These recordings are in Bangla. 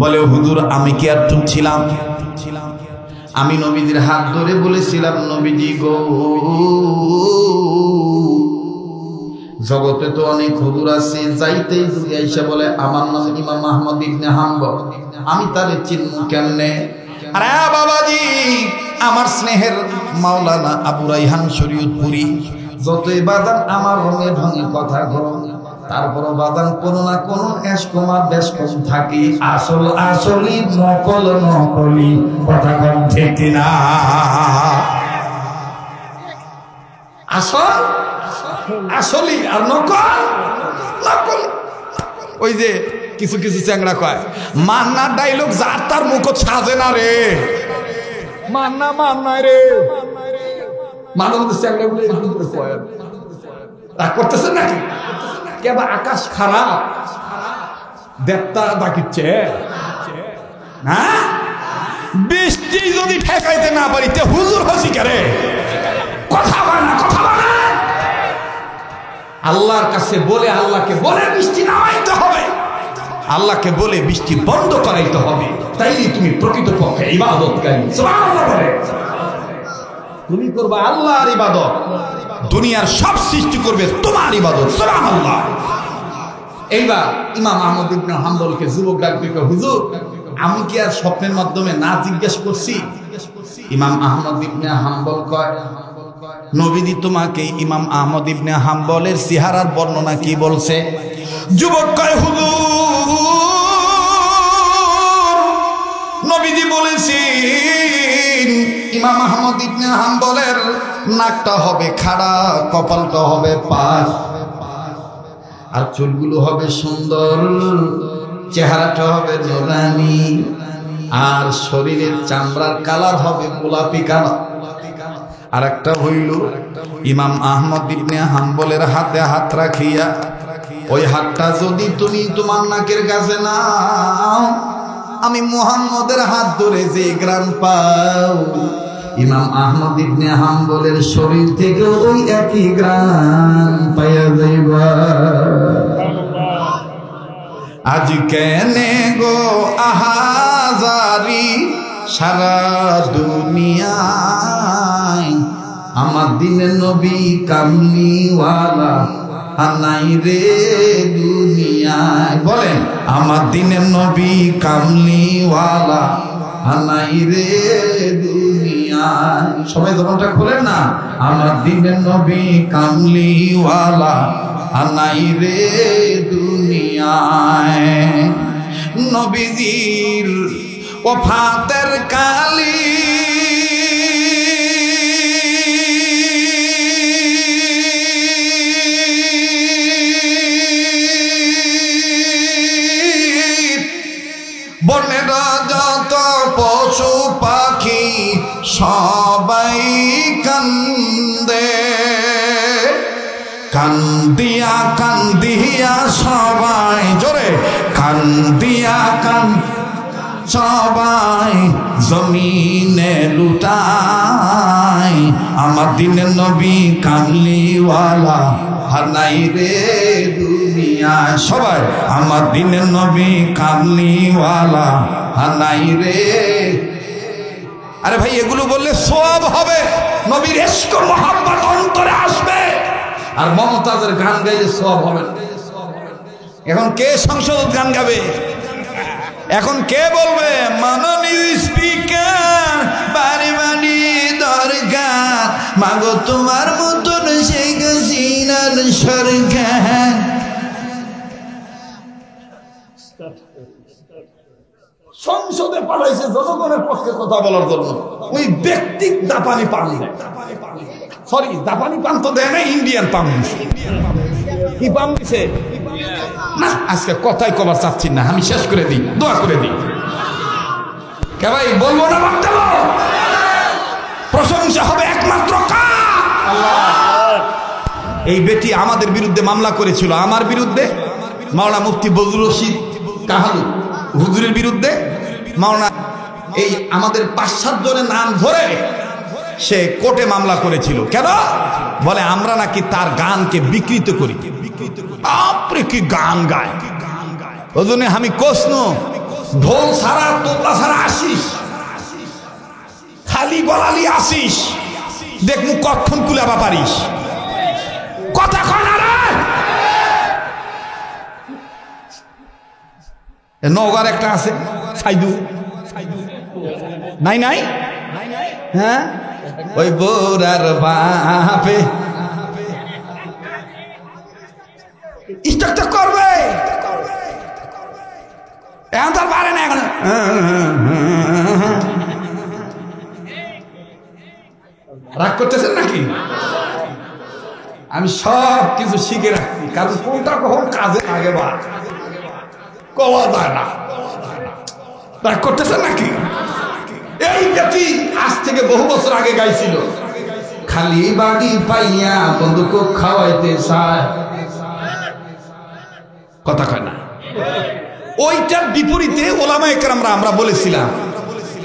বলে হুজুর আমি কি আর চুপ ছিলাম? আমি নবীজির হাত ধরে বলেছিলাম, নবীজি গো, জগতে তো অনেক হুজুর আছে, যাইতেই যদি আইসা বলে আমার নাম ইমাম আহমদ ইবনে হাম্বল, আমি তারে চিনব কেমনে? আরে বাবাজি, আমার স্নেহের মাওলানা আবু রাইহান শরীয়তপুরি, যতই বাদান আমার রঙে ভঙে কথা কর, তারপরও বাদান কোনো না কোনো এসকমা বেশকম থাকি, আসল আসলি নকল নকলি কথা কম ঠিক না? আসল আসলি আর নকল নকল। ওই যে কিছু কিছু চ্যাংড়া কয় মান্নার ডাইলগ যার তার মুখ সাজে না রে, মান্না মান্নায় রে, মান্নার মধ্যে চ্যাংড়া গুলো রাগ করতেছে নাকি? কেবা আকাশ খারাপ, দেবতা ডাকিচ্ছে, হ্যাঁ? বৃষ্টি যদি ঠেকাইতে না পারি তে হুজুর হসি করে কথা হয় না, কথা হয় না। আল্লাহর কাছে বলে, আল্লাহকে বলে বৃষ্টি নামাইতে হবে, আল্লাহকে বলে বৃষ্টি বন্ধ করাইতে হবে, তাইলে তুমি প্রকৃতপক্ষে ইবাদতকারী। সুবহানাল্লাহ বলে তুমি করবা আল্লাহর ইবাদত, দুনিয়ার সব সৃষ্টি করবে তোমার ইবাদত। সুবহানাল্লাহ। এইবার ইমাম আহমদ ইবনে হাম্বলকে যুবক ডাক দিয়ে কয়, হুজুর আমি কি আর স্বপ্নের মাধ্যমে না জিজ্ঞেস করছি? ইমাম আহমদ ইবনে হাম্বল কয়, নবীজি তোমাকে ইমাম আহমদ ইবনে হাম্বলের চেহারার বর্ণনা কি বলছে? যুবক কয়, হুজুর নবীজি বলেছেন ইমাম আহমদ ইবনে হাম্বলের নাকটা হবে খাড়া, কপালটা হবে পাশ, আর চুলগুলো হবে সুন্দর, চেহারাটা হবে নোরানি, আর শরীরের চামড়ার কালার হবে গোলাপি কালার। আর একটা হইল ইমাম আহমদ ইবনে হাম্বলের হাতে হাত রাখিয়া, ওই হাতটা যদি তুমি তোমার নাকের কাছে নাও, আমি মুহাম্মদের হাত ধরে যে গ্রাম পাও, ইমাম আহমদ ইবনে হাম্বলের শরীর থেকে ওই একই গ্রাম পাইয়া যাইবা। আজ কেনে গো আহাজারি সারা দুনিয়ায়, আমার দিনের নবী কামলিওয়ালা আনাই রে দুনিয়ায়। বলেন আমার দিনের নবী কামলিওয়ালা আনাই রে দুনিয়ায়। সবাই জবানটা খোলেন না, আমার দিনের নবী কামলিওয়ালা আনাই রে দুনিয়ায়। নবীজির ওফাতের কালি বনের যত পশু পাখি সবাই কান্দে, কান্দিয়া কান্দিয়া সবাই, জোরে কান্দিয়া সবাই জমিনে লুটাই, আমার দিনের নবী কামলিওয়ালা হানাই রে দুনিয়ায়। সবাই আমার দিনের নবী কামলিওয়ালা হানাই রে। আরে ভাই এগুলো বললে সওয়াব হবে, নবীর ইশক মোহাব্বত অন্তরে আসবে, আর মমতাজের গান গাইলে সওয়াব হবে না। এখন কে সংসদ গান গাবে? এখন কে বলবে মাননীয় স্পিকার বাড়ি বাড়ি দরকার, মাগো তোমার মতন শেখ হাসিনার সরকার। সংসদে পাঠাইছে জনগণের পক্ষে কথা বলার জন্য, ওই ব্যক্তি দাপানি পান দেয়, সরি দাপানি পান তো দেয় না, ইন্ডিয়ান পান। কি পান দিছে না, আজকে কথাই কবার চাচ্ছি না, আমি শেষ করে দিই, দোয়া করে দিই। কে ভাই বলবো না, বক্তব্য প্রশংসা হবে একমাত্র কার? এই বেটি আমাদের বিরুদ্ধে মামলা করেছিল, আমার বিরুদ্ধে, মাওলানা মুফতি বজলুর রশিদ কাহালু হুজুরের বিরুদ্ধে। মাওলানা এই আমাদের ৫-৭ জনের নাম ধরে সে কোর্টে মামলা করেছিল। কেন? বলে আমরা নাকি তার গানকে বিকৃত করি। আপনি কি গান গায়? ওজনে আমি কোসনো ঢোল ছাড়া তোবলা ছাড়া আসিস, খালি গলালি আসিস, দেখমু কখন কুলাবা পারিস। কথা কয় না রে। নওগাঁর একটা আছে সাইদু, নাই নাই, হ্যাঁ ওই বোরার বাপে স্টক করবে, এখন তার পারে না। এখন রাগ করতেছেন নাকি? আমি সব কিছু শিখে রাখছি, কারণ কোনটা কখন কাজে লাগে বা কওয়া যায় না। রাগ করতেছেন নাকি? এই ব্যক্তি আজ থেকে বহু বছর আগে গাইছিল, খালি বাড়ি পাইয়া বন্ধুক খাওয়াইতে চায়। কথা কয় না। ওইটার বিপরীতে ওলামায়ে কেরামরা আমরা বলেছিলাম,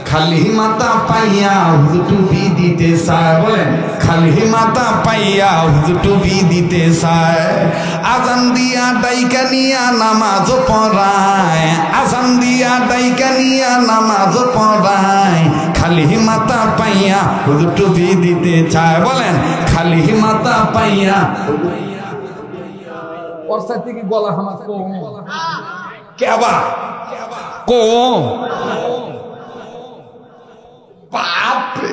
খালি মাথা পাইয়া হুজুর টুপি দিতে চায়। বলেন, খালি মাথা পাইয়া হুজুর টুপি দিতে চায়। আজান দিয়া ডাইকা নিয়া নামাজ পড়ায়, আজান দিয়া ডাইকা নিয়া নামাজ পড়ায়। খালি মাথা পাইয়া হুজুর টুপি দিতে চায়। বলেন, খালি মাথা পাইয়া। ওর সাথে কি গলা হামাজ কম কেবা কম বাপরে।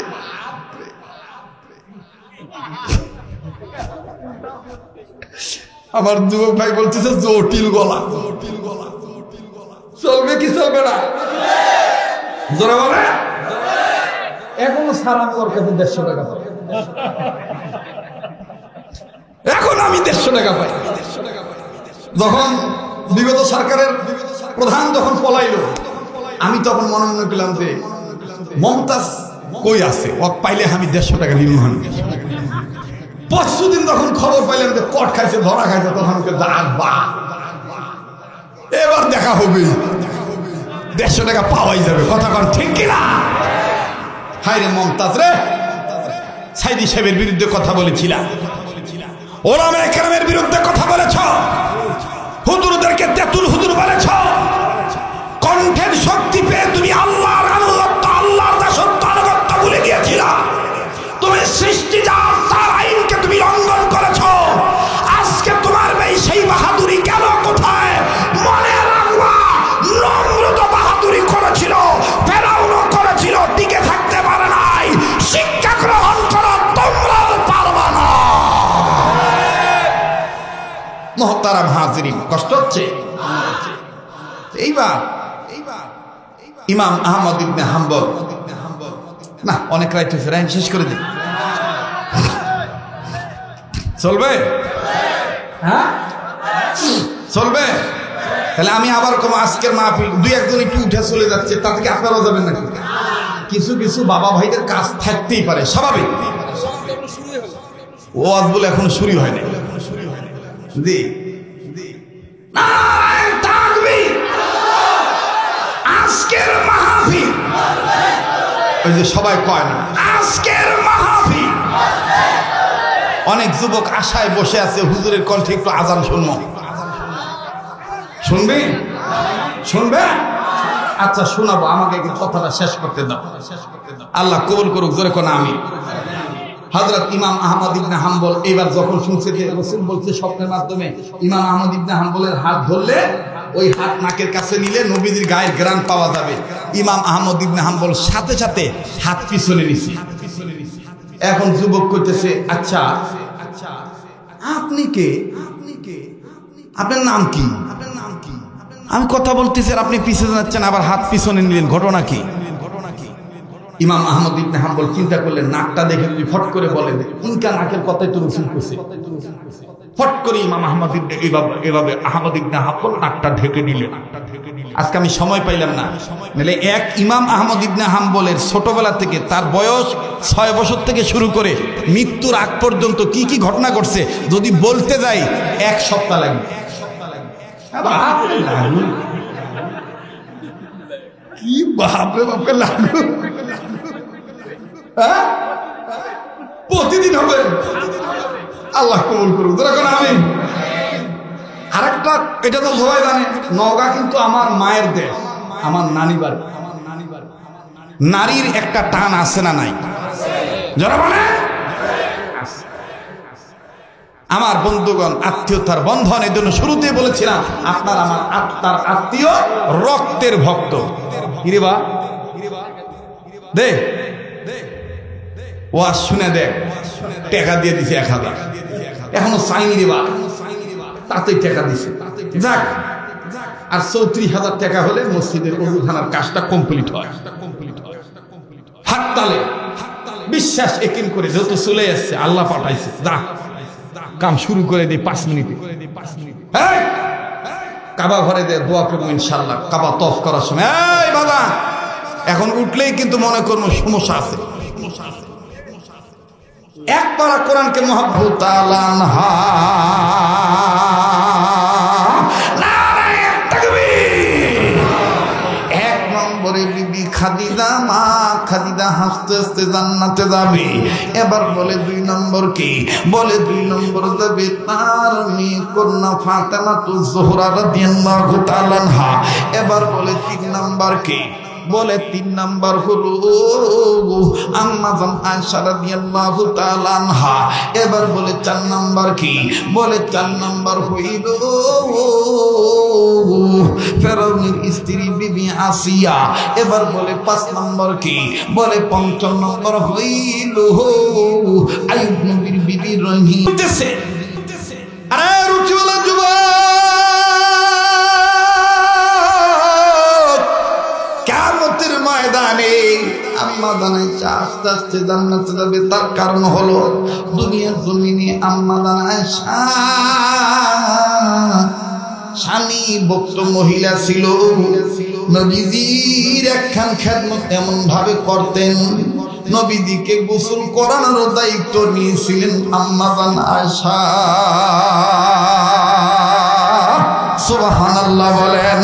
আমার যুবক ভাই বলতেছে জটিল গলা, চলবে কি চলবে না? জোরে বলে। এখনো সারা ওর কাছে 150 টাকা পাই, এখন আমি 150 টাকা পাই। যখন বিগত সরকারের প্রধান যখন পলাইলো, আমি তখন মনে মনে করলাম যে মমতাজ কই আছে, ও পাইলে আমি 150 টাকা নিব। পরশুদিন যখন খবর পাইলাম যে কট খাইছে, ধরা খাইছে, তখন এবার দেখা হবে, 150 টাকা পাওয়াই যাবে। কথা কন ঠিক কিনা? হাই রে মমতাজ রে, সাইদি সাহেবের বিরুদ্ধে কথা বলেছিলাম, ওলামায়ে কেরামের বিরুদ্ধে কথা বলেছ, হুজুরদেরকে তেতুল হুজুর বলেছ। কণ্ঠের শক্তি পেয়ে তুমি আল্লাহর আনুগত্য, আল্লাহর দাসত্ব আনুগত্য ভুলে গিয়েছিলা। তুমি সৃষ্টিজাত তার আইনকে তুমি লঙ্ঘন করেছ। আজকে তোমার সেই বাহাদুরি গেল কোথায়? মনে রাখবা, নমরুদ বাহাদুরি করেছিল, ফেরাউনও করেছিল, টিকে থাকতে পারে নাই। শিক্ষা গ্রহণ করো, তোমরাও পারবা না। মুহতারাম হাজিরিন, কষ্ট হচ্ছে? এইবার ইমাম আহমদ ইবনে হাম্বল, না অনেক রাইট হয়েছে, রাইন শেষ করে দিন। চলবে? হ্যাঁ চলবে। তাহলে আমি আবার কম, আজকের মাহফিল 2-1 একটু উঠে চলে যাচ্ছে, তা থেকে আপনারাও যাবেন নাকি? কিছু কিছু বাবা ভাইদের কাজ থাকতেই পারে, স্বাভাবিক। ওয়াজ বলে এখনো শুরু হয় না। জি আজকের মাহফিল, ওই যে সবাই কয় না আজকের মাহফিল, অনেক যুবক আশায় বসে আছে হুজুরের কণ্ঠে একটু আজান শুনবো। শুনবি? শুনবে? আচ্ছা শোনাবো, আমাকে কথাটা শেষ করতে দাও। আল্লাহ কবুল করুক, জোরে কোন আমি। হযরত ইমাম আহমদ ইবনে হাম্বল এবার যখন শুনছে যে রাসূল বলছে স্বপ্নের মাধ্যমে ইমাম আহমদ ইবনে হাম্বলের হাত ধরলে ওই হাত নাকের কাছে নিলে নবীজির গায়ের ঘ্রাণ পাওয়া যাবে, ইমাম আহমদ ইবনে হাম্বল সাথে সাথে হাত পিছনে নিছে। এখন যুবক কইতেছে, আচ্ছা আপনি কে? আপনার নাম কি? আমি কথা বলতেছি আর আপনি পিছনে যাচ্ছেন, আবার হাত পিছনে নিলেন, ঘটনা কি? ইমাম আহমদ ইবনে হাম্বল চিন্তা করলেন, নাকটা দেখে যদি ফট করে বলেন ইনকা নাকের কথাই তো রসুল কইছে, ফট করে ইমাম আহমদ এভাবে আহমদ ইবনে হাম্বল নাকটা ঢেকে নিলেন। আজকে আমি সময় পাইলাম না, নাহলে এক ইমাম আহমদ ইবনে হাম্বলের ছোটবেলা থেকে তার বয়স 6 বছর থেকে শুরু করে মৃত্যুর আগ পর্যন্ত কি কি ঘটনা ঘটছে যদি বলতে যাই 1 সপ্তাহ লাগবে। কি বাপরে বাপরে লাগবে, প্রতিদিন হবে। আল্লাহ কবুল করুন, যখন আমি আরেকটা, এটা তো সবাই জানে, নওগাঁ কিন্তু আমার মায়ের দেশ, আমার নানি বাড়ি। নারীর একটা টান আছে না নাই? যারা বলে আমার বন্ধুগণ, আত্মীয়তার বন্ধন, এই জন্য শুরুতে বলেছিলাম আপনার আমার আত্মার আত্মীয়, রক্তের ভক্ত। কিরে বা দে ও শুনে দেখ, টাকা দিয়ে দিছে 1000, এখনো চাইনি রে বা, তাতেই টাকা দিছে। যাক, আর 34,000 টাকা হলে মসজিদের ওযুখানার কাজটা কমপ্লিট হয়। হাততালে বিশ্বাস একিন করে, যত চলে আসছে আল্লাহ পাঠাইছে, যা কাম শুরু করে দিই 5 মিনিটে। কাবা ঘরে দে দোয়া করবো ইনশাল্লাহ, কাবা তফ করার সময়। এই বাবা, এখন উঠলেই কিন্তু মনে করবো সমস্যা আছে। এক পারা কোরআনকে মহব্বত আলানহা, এক নম্বরে বিবি খাদিজা, মা খাদিজা হাসতে হাসতে জান্নাতে যাবে। এবার বলে 2 নম্বর কি? বলে 2 নম্বর যাবে তার মেয়ে কন্যা ফাতেমাতুজ জোহরা রাদিয়াল্লাহু তাআলা আনহা। এবার বলে 3 নম্বর কি? বলে 3 নম্বর হলো আম্মা জান আয়েশা রাদিয়াল্লাহু তাআলা আনহা। এবার বলে 4 নম্বর কি? বলে 4 নম্বর হইল ফেরাউনের স্ত্রী বিবি আসিয়া। এবার বলে 5 নম্বর কি? বলে 5 নম্বর হইল আইয়ুব নবীর বিবি রহিম। আরে রুচিওয়ালা যুবক, কিয়ামতের ময়দানে আম্মা জানাইছে আস্তে আস্তে জান্নাতে যাবে। তার কারণ হলো দুনিয়ার জমিনে আম্মা জানাইছে স্বামী ভক্ত মহিলা ছিল। নবীজির একখান খেদমত এমন ভাবে করতেন, নবীজিকে গোসল করানোর দায়িত্ব নিয়েছিলেন আম্মা জান আয়েশা। সুবহানাল্লাহ বলেন।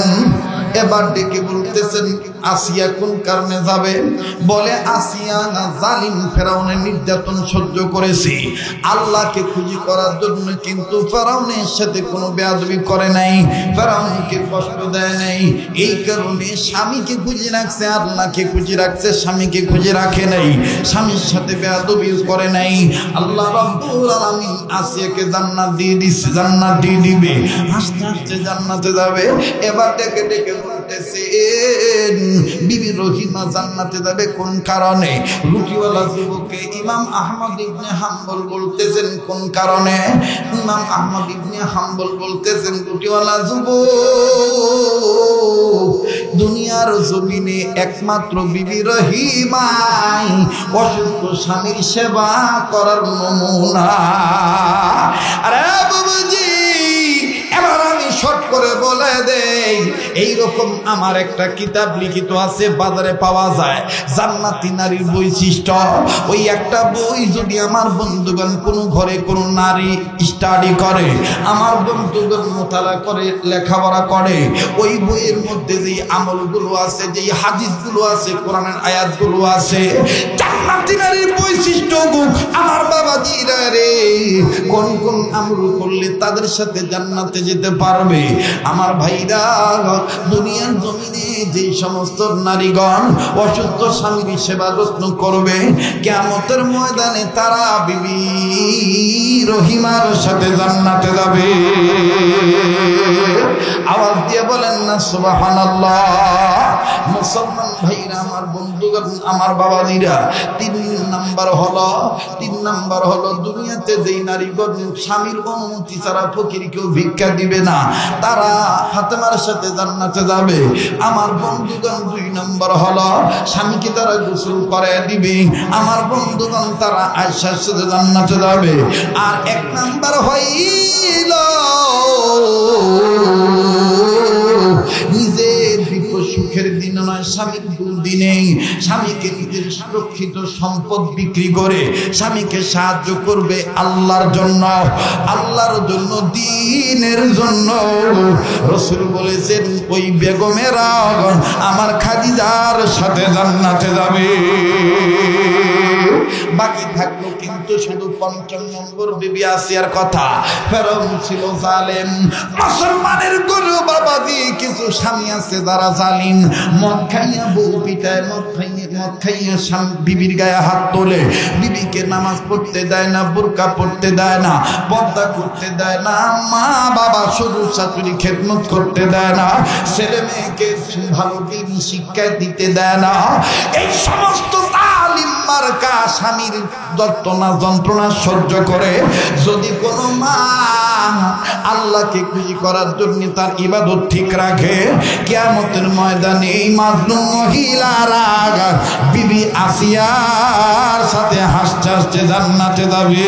এবার ডেকে বলতেছেন আসিয়া কোন কারণে যাবে? বলে আসিয়া না জালিম ফেরাউনের নির্যাতন সহ্য করেছে, আল্লাহকে খুশি করার জন্য, কিন্তু ফেরাউনের সাথে কোনো বেয়াদবি করে নাই, ফেরাউনকে কষ্ট দেয় নাই। এই কারণে স্বামীকে খুশি রাখছে, আল্লাহকে খুশি রাখছে, স্বামীকে খুশি রাখে নাই, স্বামীর সাথে বেয়াদবি করে নাই। আল্লাহ রাব্বুল আলামিন আসিয়াকে জান্নাত দিয়ে দিছে, জান্নাত দিয়ে দিবে, আস্তে আস্তে জান্নাতে যাবে। এবার ডেকে ডেকে বলতেছেন বিবি রহিমা জান্নাতে যাবে কোন কারণে? রুটিওয়ালা যুবককে ইমাম আহমদ ইবনে হাম্বল বলতেছেন কোন কারণে? ইমাম আহমদ ইবনে হাম্বল বলতেছেন রুটিওয়ালা যুবক, দুনিয়ার জমিনে একমাত্র বিবি রহিমাই অসুস্থ স্বামীর সেবা করার নমুনা। আরে বাবুজি, এবার আমি শর্ট করে বলে দেই, এইরকম আমার একটা কিতাব লিখিত আছে, বাজারে পাওয়া যায়, জান্নাতি নারীর বৈশিষ্ট্য। ওই একটা বই যদি আমার বন্ধুগণ কোনো ঘরে কোনো নারী স্টাডি করে, আমার বন্ধুগণ মোতালা করে, লেখাপড়া করে, ওই বইয়ের মধ্যে যে আমলগুলো আছে, যে হাদিসগুলো আছে, কোরআনের আয়াতগুলো আছে, জান্নাতি নারীর বৈশিষ্ট্য আমার বাবাজিরা রে, কোন কোন আমল করলে তাদের সাথে জান্নাতে যেতে পারবে। আমার ভাইরা, দুনিয়ার জমিনে যে সমস্ত নারীগণ অসুস্থ স্বামীর সেবা যত্ন করবে, কিয়ামতের ময়দানে তারা বিবি রহিমার সাথে জান্নাতে যাবে। আওয়াজ দিয়ে বলেন না সুবহানাল্লাহ। মুসলমান ভাইরা, আমার বন্ধুগণ, আমার বাবাজিরা, 3 নাম্বার হলো দুনিয়াতে যেই নারীগণ স্বামীর অনুমতি ছাড়া ফকির কেউ ভিক্ষা দিবে না, তারা ফাতেমার সাথে জান্নাতে যাবে। আমার বন্ধুগণ 2 নম্বর হলো স্বামীকে তারা গোসল করে দিবে, আমার বন্ধুগণ তারা আয়েশার সাথে জান্নাতে যাবে। আর 1 নম্বর হইল নিজের বিপদ সুখের দিন নয়, স্বামীর দুর্দিনে স্বামীকে নিজের সুরক্ষিত সম্পদ বিক্রি করে স্বামীকে সাহায্য করবে আল্লাহর জন্য, আল্লাহর জন্য, দ্বীনের জন্য। রাসূল বলেছেন ওই বেগমেরা আমার খাদিজার সাথে জান্নাতে যাবে। বাকি থাকলো কিন্তু শুধু ৫ম নম্বর বিবি আসিয়ার কথা। ফেরাউন ছিল জালেম। মুসলমানের গরু বাবাজি কিছু স্বামী আছে যারা জালিম, মদ খাইয়া বউ পিটায়, মদ খাইয়া বিবির গায়ে হাত তোলে, বিবিকে নামাজ পড়তে দেয় না, বুরকা পড়তে দেয় না, পর্দা করতে দেয় না, মা বাবা শ্বশুর শাশুড়ি খেদমত করতে দেয় না, ছেলে মেয়েকে ভালো দিন শিক্ষা দিতে দেয় না। এই সমস্ত জালিম মার্কা স্বামীর যন্ত্রণা সহ্য করে যদি কোনো মা আল্লাহকে খুশি করার জন্য তার ইবাদত ঠিক রাখে, কিয়ামতের ময়দানে এই মাজলুম মহিলারা বিবি আসিয়ার সাথে হাসতে হাসতে জান্নাতে যাবে।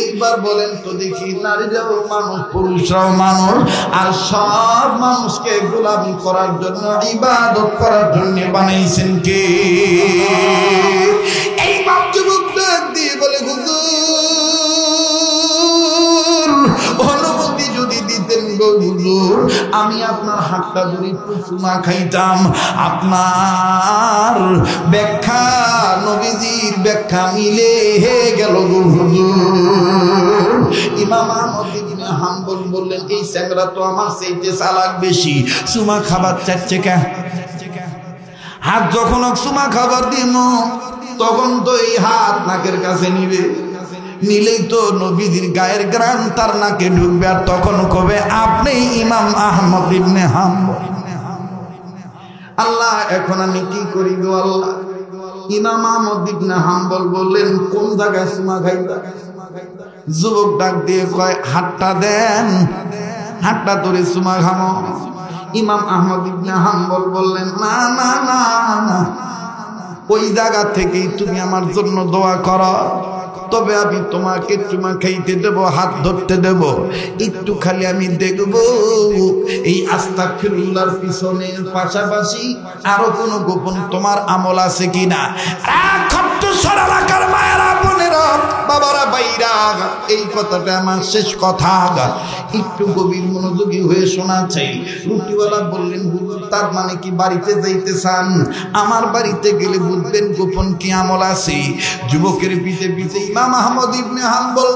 এইবার বলেন তো দেখি, নারীরাও মানুষ, পুরুষরাও মানুষ, আর সব মানুষকে গোলামি করার জন্য, ইবাদত করার জন্য বানাইছেন কে? এই বাপ যুবক দিয়ে বলে, হুজুর অনুমতি যদি দিতেন গো হুজুর, আমি আপনার হাতটা ধরে একটু চুমা খাইতাম। আপনার ব্যাখ্যা নবীজির ব্যাখ্যা মিলে গেল গো হুজুর। ইমাম আহমদ ইবনে হাম্বল বললেন, এই চ্যাংড়া তো আমার চাইতে চালাক বেশি, চুমা খাবার চাচ্ছে কে? হাত যখন চুমা খাবার দিন তখন তো এই হাত নাকের কাছে নিবে, নিলেই তো নবীজির গায়ের গ্রাম তার নাকে ঢুকবে, আর তখন কবে আপনি ইমাম আহমদ ইবনে হাম্বল। আল্লাহ এখন আমি কি করি গো আল্লাহ? ইমাম আহমদ ইবনে হাম্বল বললেন, কোন জায়গায় চুমা খাইতা? যুবক ডাক দিয়ে কয়, হাতটা দেন, হাতটা ধরে চুমা খামো। ইমাম আহমদ ইবনে হাম্বল বললেন, না না না না, ওই জায়গা থেকেই তুমি আমার জন্য দোয়া করো, তবে আমি তোমাকে চুমা খাইতে দেব, হাত ধরতে দেব, একটু খালি আমি দেখব এই আস্তাগফিরুল্লাহর পিছনে পাশাপাশি আরো কোনো গোপন তোমার আমল আছে কিনা। এলাকার মায়েরা, বোনেরা, বাবারা, বাইরা, এই কথাটা আমার শেষ কথা, একটু গভীর মনোযোগী হয়ে শোনা চাই। রুটিওয়ালা বললেন, হুজুর তার মানে কি বাড়িতে যাইতে চান? আমার বাড়িতে গেলে বুঝবেন গোপন কি আমল আছে। যুবকের পিছে পিছে ইমাম আহমদ ইবনে হাম্বল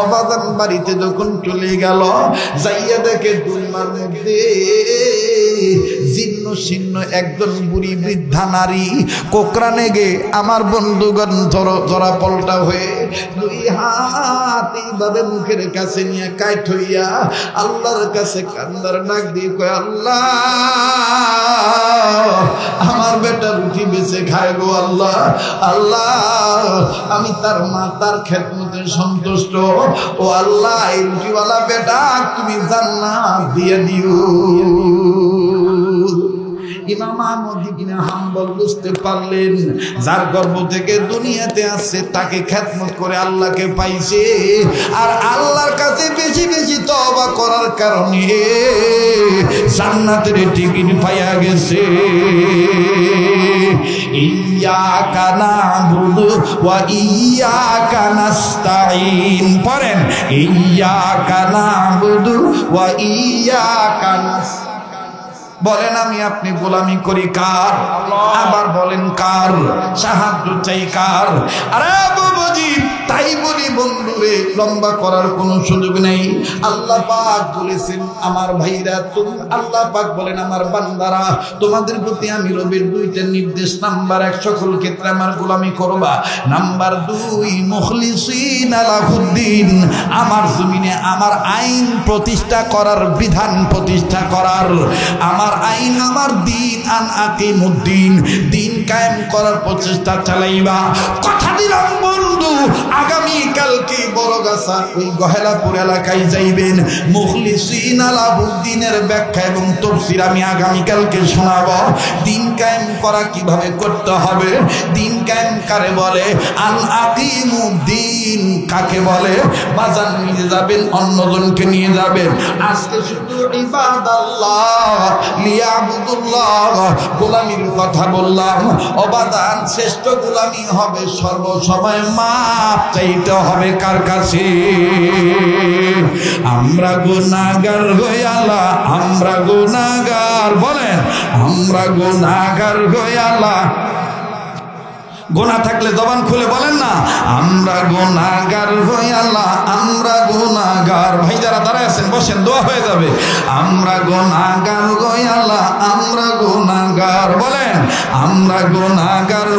অবাদান বাড়িতে যখন চলে গেল, যাইয়া দেখে দুলমার মধ্যে জীর্ণ শীর্ণ একজন বুড়ি বৃদ্ধা নারী কোকরানে গে আমার বন্ধুগণ জরা পল্টা হয়ে দুই হাত এইভাবে মুখের কাছে নিয়ে কাইট হইয়া আল্লাহর কাছে কান্দার ডাক দিয়ে কয়, আল্লাহ আমার বেটা রুটি বেঁচে খায় গো আল্লাহ, আল্লাহ আমি তার মা, তার খেদমতে সন্তুষ্ট, ও আল্লাহ এই রুটিওয়ালা বেটা তুমি জান্নাত দিয়ে দিও। ইমাম আহমদ ইবনে হাম্বল বুঝতে পারলেন, যার গর্ভ থেকে দুনিয়াতে আসছে তাকে খেদমত করে আল্লাহকে পাইছে, আর আল্লাহর কাছে বেশি বেশি তওবা করার কারণে জান্নাতের টিকিট পাইয়া গেছে। ইয়্যাকা না'বুদু ওয়া ইয়্যাকা নাস্তাঈন, পড়েন, ইয়্যাকা না'বুদু ওয়া ইয়্যাকা নাস্তাঈন। বলেন আমি আপনি গোলামি করি কার? আবার বলেন কার? সাহায্য চাই কার? আরে বাবুজি, তাই বলি বন্ধুরে, লম্বা করার কোনো সুযোগ নেই। আল্লাহ পাক বলেছেন, আমার ভাইরা, তুমি, আল্লাহ পাক বলেন, আমার বান্দারা, তোমাদের প্রতি আমি রবের দুইটা নির্দেশ। নাম্বার 1, সকল ক্ষেত্রে আমার গোলামি করবা। নাম্বার 2, মুখলিসিন লাহুদ্দিন, আমার জমিনে আমার আইন প্রতিষ্ঠা করার, বিধান প্রতিষ্ঠা করার, আমার আইন, আমার দিন, আন আকিমুদ্দিন, দিন কায়েম করার প্রচেষ্টা চালাইবা। কথা দিলাম বন্ধু, আগামী কালকে বড়গাছা ওই গহেলাপুর এলাকায় যাইবেন। মুখলিসিন লাহুদ্দিনের ব্যাখ্যা এবং তাফসীর আমি আগামী কালকে শোনাবো। দিন কায়েম করা কিভাবে করতে হবে, দিন কায়েম কারে বলে, আন আকিমুদ্দিন কাকে বলে, বাজার নিয়ে যাবেন, অন্যজনকে নিয়ে যাবেন। আজকে শুধু ইবাদাল্লাহ লিয়াবুদুল্লাহ গোলামির কথা বললাম। অবাদান শ্রেষ্ঠ গোলামি হবে সর্বসময় মা চাইতে হবে কার কাছে? আমরা গুনাহগার হই আল্লাহ, আমরা গুনাহগার, বলেন আমরা গুনাহগার হই আল্লাহ। গুনাহ থাকলে জবান খুলে বলেন না, আমরা গুনাহগার হই আল্লাহ, আমরা গুনাহগার। ভাই যারা দাঁড়ায় আছেন বসেন, দোয়া হয়ে যাবে। আমরা গুনাহগার হই আল্লাহ, আমরা গুনাহগার, বলেন আমরা গুনাহগার।